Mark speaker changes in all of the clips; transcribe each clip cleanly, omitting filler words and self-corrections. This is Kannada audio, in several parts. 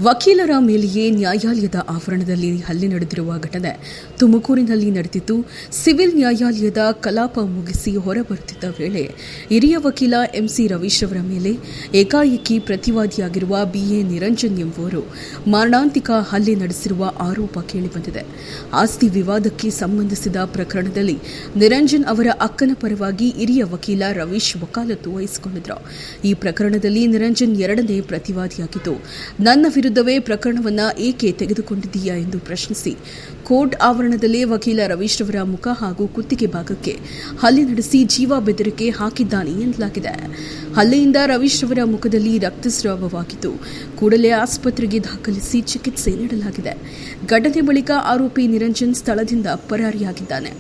Speaker 1: ವಕೀಲರ ಮೇಲೆಯೇ ನ್ಯಾಯಾಲಯದ ಆವರಣದಲ್ಲಿ ಹಲ್ಲೆ ನಡೆದಿರುವ ಘಟನೆ ತುಮಕೂರಿನಲ್ಲಿ ನಡೆದಿದ್ದು, ಸಿವಿಲ್ ನ್ಯಾಯಾಲಯದ ಕಲಾಪ ಮುಗಿಸಿ ಹೊರಬರುತ್ತಿದ್ದ ವೇಳೆ ಹಿರಿಯ ವಕೀಲ ಎಂಸಿ ರವೀಶ್ ಅವರ ಮೇಲೆ ಏಕಾಏಕಿ ಪ್ರತಿವಾದಿಯಾಗಿರುವ ಬಿಎ ನಿರಂಜನ್ ಎಂಬುವರು ಮಾರಣಾಂತಿಕ ಹಲ್ಲೆ ನಡೆಸಿರುವ ಆರೋಪ ಕೇಳಿಬಂದಿದೆ. ಆಸ್ತಿ ವಿವಾದಕ್ಕೆ ಸಂಬಂಧಿಸಿದ ಪ್ರಕರಣದಲ್ಲಿ ನಿರಂಜನ್ ಅವರ ಅಕ್ಕನ ಪರವಾಗಿ ಹಿರಿಯ ವಕೀಲ ರವೀಶ್ ವಕಾಲತ್ತು ವಹಿಸಿಕೊಂಡಿದ್ದರು. ಈ ಪ್ರಕರಣದಲ್ಲಿ ನಿರಂಜನ್ ಎರಡನೇ ಪ್ರತಿವಾದಿಯಾಗಿದ್ದು, ನನ್ನ ವಿರುದ್ಧವೇ ಪ್ರಕರಣವನ್ನು ಏಕೆ ತೆಗೆದುಕೊಂಡಿದ್ದೀಯಾ ಎಂದು ಪ್ರಶ್ನಿಸಿ ಕೋರ್ಟ್ ಆವರಣದಲ್ಲೇ ವಕೀಲ ರವೀಶ್ ಅವರ ಮುಖ ಹಾಗೂ ಕುತ್ತಿಗೆ ಭಾಗಕ್ಕೆ ಹಲ್ಲೆ ನಡೆಸಿ ಜೀವ ಬೆದರಿಕೆ ಹಾಕಿದ್ದಾನೆ ಎನ್ನಲಾಗಿದೆ. ಹಲ್ಲೆಯಿಂದ ರವೀಶ್ ಅವರ ಮುಖದಲ್ಲಿ ರಕ್ತಸ್ರಾವವಾಗಿದ್ದು, ಕೂಡಲೇ ಆಸ್ಪತ್ರೆಗೆ ದಾಖಲಿಸಿ ಚಿಕಿತ್ಸೆ ನೀಡಲಾಗಿದೆ. ಘಟನೆ ಬಳಿಕ ಆರೋಪಿ ನಿರಂಜನ್ ಸ್ಥಳದಿಂದ ಪರಾರಿಯಾಗಿದ್ದಾನೆ.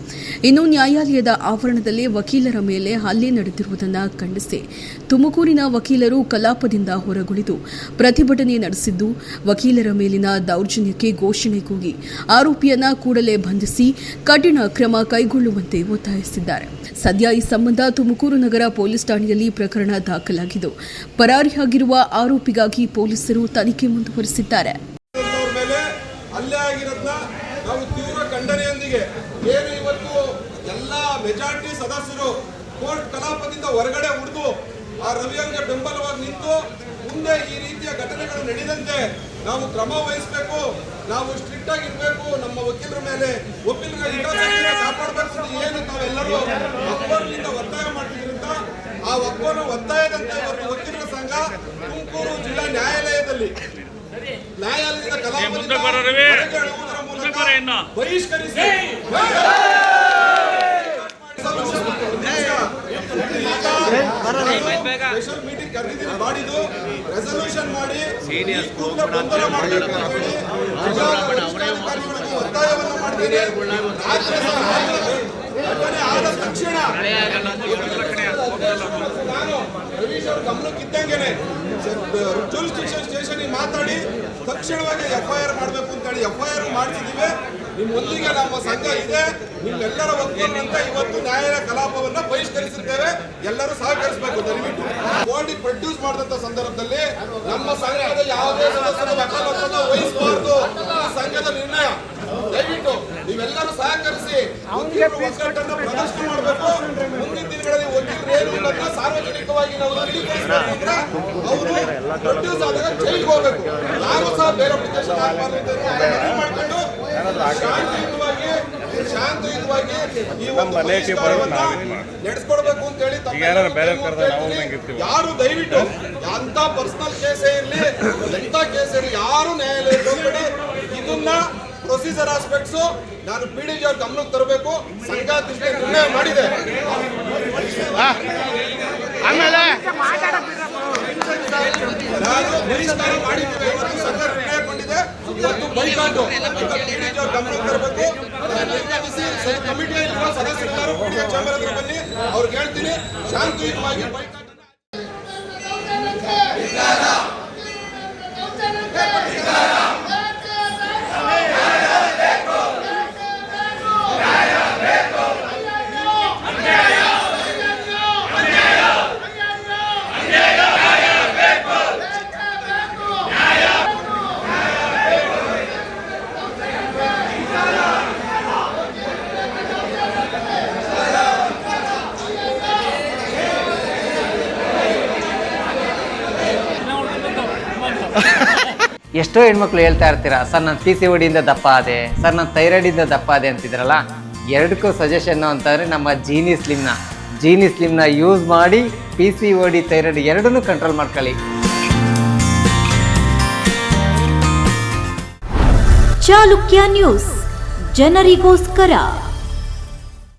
Speaker 1: ಇನ್ನು ನ್ಯಾಯಾಲಯದ ಆವರಣದಲ್ಲೇ ವಕೀಲರ ಮೇಲೆ ಹಲ್ಲೆ ನಡೆದಿರುವುದನ್ನು ಖಂಡಿಸಿ ತುಮಕೂರಿನ ವಕೀಲರು ಕಲಾಪದಿಂದ ಹೊರಗುಳಿದು ಪ್ರತಿಭಟನೆ ನಡೆಸಿದ್ದು, ವಕೀಲರ ಮೇಲಿನ ದೌರ್ಜನ್ಯಕ್ಕೆ ಘೋಷಣೆ ಕೂಗಿ ಆರೋಪಿಯನ್ನ ಕೂಡಲೇ ಬಂಧಿಸಿ ಕಠಿಣ ಕ್ರಮ ಕೈಗೊಳ್ಳುವಂತೆ ಒತ್ತಾಯಿಸಿದ್ದಾರೆ. ಸದ್ಯ ಈ ಸಂಬಂಧ ತುಮಕೂರು ನಗರ ಪೊಲೀಸ್ ಠಾಣೆಯಲ್ಲಿ ಪ್ರಕರಣ ದಾಖಲಾಗಿದ್ದು, ಪರಾರಿಯಾಗಿರುವ ಆರೋಪಿಗಾಗಿ ಪೊಲೀಸರು ತನಿಖೆ ಮುಂದುವರೆಸಿದ್ದಾರೆ.
Speaker 2: ಹಲ್ಲೆ ಆಗಿರೋದನ್ನ ನಾವು ತೀವ್ರ ಖಂಡನೆಯೊಂದಿಗೆ ಏನು ಇವತ್ತು ಎಲ್ಲ ಮೆಜಾರಿಟಿ ಸದಸ್ಯರು ಕೋರ್ಟ್ ಕಲಾಪದಿಂದ ಹೊರಗಡೆ ಉಳಿದು ಆ ರವಿಯಂಗೆ ಬೆಂಬಲವಾಗಿ ನಿಂತು ಮುಂದೆ ಈ ರೀತಿಯ ಘಟನೆಗಳು ನಡೆದಂತೆ ನಾವು ಕ್ರಮ ವಹಿಸಬೇಕು, ನಾವು ಸ್ಟ್ರಿಕ್ಟ್ ಆಗಿರಬೇಕು, ನಮ್ಮ ವಕೀಲರ ಮೇಲೆ ವಕೀಲರ ಹಿತಾಸಕ್ತಿನ ಕಾಪಾಡಬೇಕು ಅಂತ ಏನು ತಾವೆಲ್ಲರೂ ಒಕ್ಕೂಟದಿಂದ ಒತ್ತಾಯ ಮಾಡ್ತಿದ್ರಿಂದ ಆ ಒಕ್ಕೂಟ ಒತ್ತಾಯದಂತೆ ಇವತ್ತು ವಕೀಲರ ಸಂಘ ತುಮಕೂರು ಜಿಲ್ಲಾ ನ್ಯಾಯಾಲಯದಲ್ಲಿ ನ್ಯಾಯಾಲಯದ ಕಲಾಪದಿಂದ ಬಹಿಷ್ಕರಿಸಿ ಸ್ಪೆಷಲ್ ಮೀಟಿಂಗ್ ಕರೆದಿದ್ದೀನಿ, ಮಾಡಿದ್ದು ರೆಸಲ್ಯೂಷನ್ ಮಾಡಿ ಗೊಂದಲ ಮಾಡಬೇಕು ಅಂತ ಹೇಳಿ ಒತ್ತಾಯವನ್ನು ಮಾಡಿದ್ದೀನಿ. ಘಟನೆ ಆದ ತಕ್ಷಣ ನಾನು ರವೀಶ್ ಅವ್ರ ಗಮನಕ್ಕಿದ್ದಂಗೆನೆ ಜೂರಿಸ್ಡಿಕ್ಷನ್ ಸ್ಟೇಷನ್ಗೆ ಮಾತಾಡಿ ತಕ್ಷಣವಾಗಿ FIR ಮಾಡಬೇಕು ಅಂತ ಹೇಳಿ FIR ಮಾಡಿಸಿದ್ದೀವಿ. ನಿಮ್ಮೊಂದಿಗೆ ನಮ್ಮ ಸಂಘ ಇದೆ, ನಿಮ್ಮೆಲ್ಲರ ಒಕ್ಕೂಟದಂತೆ ಇವತ್ತು ನ್ಯಾಯಾಲಯ ಕಲಾಪವನ್ನು ಬಹಿಷ್ಕರಿಸುತ್ತೇವೆ. ಎಲ್ಲರೂ ಸಹಕರಿಸಬೇಕು. ದಯವಿಟ್ಟು ಕೋರ್ಟಿಗೆ ಪ್ರೊಡ್ಯೂಸ್ ಮಾಡಿದಂತ ಸಂದರ್ಭದಲ್ಲಿ ನಮ್ಮ ಸಂಘದ ಯಾವುದೇ ಸದಸ್ಯರ ವಕಾಲತ್ತನ್ನು ವಹಿಸಬಾರದು, ಸಂಘದ ನಿರ್ಣಯ. ದಯವಿಟ್ಟು ನೀವೆಲ್ಲರೂ ಸಹಕರಿಸಿ ಒಕ್ಕೂಟನ್ನು ಪ್ರದರ್ಶನ ಮಾಡಬೇಕು. ಮುಂದಿನ ದಿನಗಳಲ್ಲಿ ವಕೀಲರು ಏನು ಅನ್ನೋದನ್ನ ಸಾರ್ವಜನಿಕವಾಗಿ ನಾವು ತಿಳಿಸಿದ್ರೆ ಅವರು ಪ್ರೊಡ್ಯೂಸ್ ಆದಾಗ ಜೈಲಿಗೆ ಹೋಗಬೇಕು. ಯಾರು ಸಹ ಬೇರೆ ಅಪ್ಲಿಕೇಶನ್ ಆಗಬಾರ್ದು ಮಾಡ್ಕೊಂಡು ಶಾಂತಿಯುತವಾಗಿ ಈ ಒಂದು ನಡೆಸ್ಕೊಡ್ಬೇಕು ಅಂತ ಹೇಳಿ ಯಾರು ದಯವಿಟ್ಟು ಅಂತ ಪರ್ಸನಲ್ ಕೇಸೇ ಇರಲಿ ಎಂತ ಕೇಸ್ ಇರಲಿ ಯಾರು ನ್ಯಾಯಾಲಯಕ್ಕೆ ಹೋಗ್ಬೇಡಿ. ಇದನ್ನ ಪ್ರೊಸೀಜರ್ ಆಸ್ಪೆಕ್ಟ್ಸ್ ನಾನು PDG ಅವ್ರ ಗಮನಕ್ಕೆ ತರಬೇಕು. ಸಂಘ ನಿರ್ಣಯ ಮಾಡಿದೆ. ನಾನು ಬಹಿಷ್ಕಾರ ಮಾಡಿದ್ದೇವೆ. ಇವತ್ತು ಸಂಘ ನಿರ್ಣಯ ಕೊಂಡಿದೆ. ಇವತ್ತು ಬೈಕಾಟು PDG ಅವ್ರ ಗಮನಕ್ಕೆ ತರಬೇಕು. ಕಮಿಟಿಯಲ್ಲಿರುವ ಸದಸ್ಯರೆಲ್ಲರೂ PDG ಚೇಂಬರ್ ಹತ್ರ ಬನ್ನಿ. ಅವ್ರಿಗೆ ಹೇಳ್ತೀನಿ ಶಾಂತಿಯುತವಾಗಿ ಬೈಕಾಟ್
Speaker 3: ಎಷ್ಟೋ ಹೆಣ್ಮಕ್ಳು ಹೇಳ್ತಾ ಇರ್ತೀರಾ, ಸರ್ ನಾನು PCOD ಇಂದ ದಪ್ಪ ಆದೆ, ಸರ್ ನಾನು ಥೈರಾಯ್ಡಿಂದ ದಪ್ಪ ಆದೆ ಅಂತಿದ್ರಲ್ಲ. ಎರಡಕ್ಕೂ ಸಜೆಷನ್ನು ಅಂತಂದರೆ ನಮ್ಮ ಜೀನಿ ಸ್ಲಿಮ್ನ ಯೂಸ್ ಮಾಡಿ PCOD ಥೈರಾಯ್ಡ್ ಎರಡನ್ನೂ ಕಂಟ್ರೋಲ್ ಮಾಡ್ಕೊಳ್ಳಿ.
Speaker 4: ಚಾಲುಕ್ಯ ನ್ಯೂಸ್, ಜನರಿಗೋಸ್ಕರ.